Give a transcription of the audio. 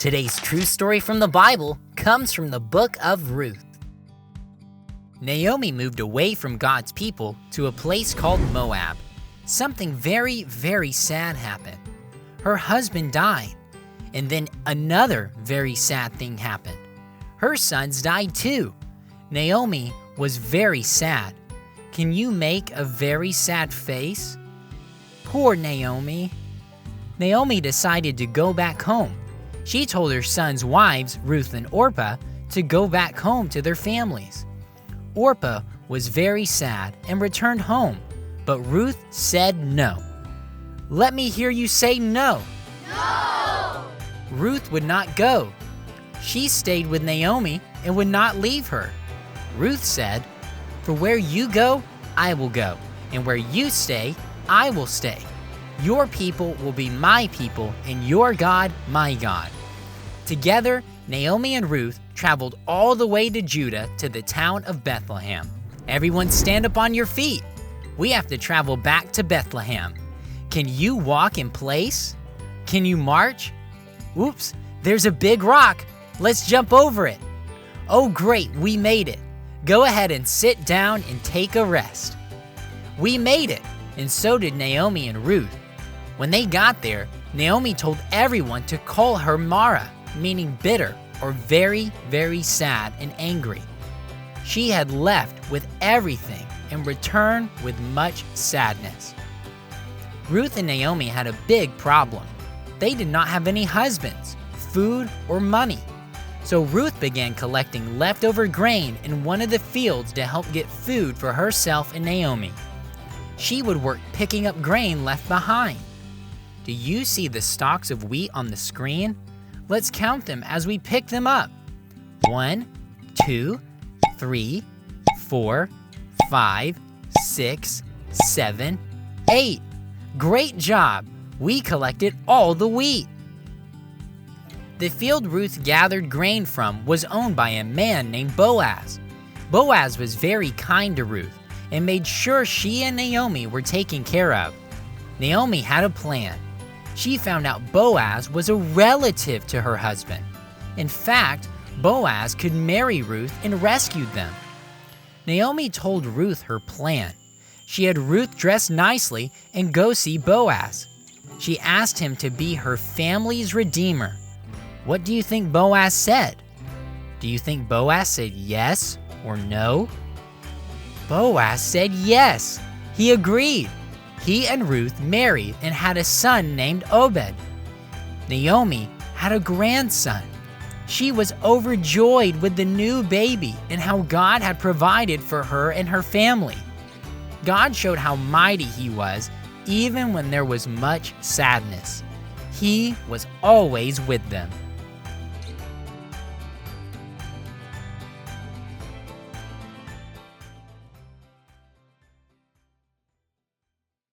Today's true story from the Bible comes from the book of Ruth. Naomi moved away from God's people to a place called Moab. Something very, very sad happened. Her husband died, and then another very sad thing happened. Her sons died too. Naomi was very sad. Can you make a very sad face? Poor Naomi. Naomi decided to go back home. She told her sons' wives, Ruth and Orpah, to go back home to their families. Orpah was very sad and returned home, but Ruth said no. Let me hear you say no. No! Ruth would not go. She stayed with Naomi and would not leave her. Ruth said, "For where you go, I will go, and where you stay, I will stay. Your people will be my people, and your God, my God." Together, Naomi and Ruth traveled all the way to Judah to the town of Bethlehem. Everyone stand up on your feet. We have to travel back to Bethlehem. Can you walk in place? Can you march? Oops, there's a big rock. Let's jump over it. Oh great, we made it. Go ahead and sit down and take a rest. We made it, and so did Naomi and Ruth. When they got there, Naomi told everyone to call her Mara, meaning bitter or very, very sad and angry. She had left with everything and returned with much sadness. Ruth and Naomi had a big problem. They did not have any husbands, food, or money. So Ruth began collecting leftover grain in one of the fields to help get food for herself and Naomi. She would work picking up grain left behind. Do you see the stalks of wheat on the screen? Let's count them as we pick them up. 1, 2, 3, 4, 5, 6, 7, 8. Great job! We collected all the wheat. The field Ruth gathered grain from was owned by a man named Boaz. Boaz was very kind to Ruth and made sure she and Naomi were taken care of. Naomi had a plan. She found out Boaz was a relative to her husband. In fact, Boaz could marry Ruth and rescue them. Naomi told Ruth her plan. She had Ruth dress nicely and go see Boaz. She asked him to be her family's redeemer. What do you think Boaz said? Do you think Boaz said yes or no? Boaz said yes. He agreed. He and Ruth married and had a son named Obed. Naomi had a grandson. She was overjoyed with the new baby and how God had provided for her and her family. God showed how mighty He was, even when there was much sadness. He was always with them.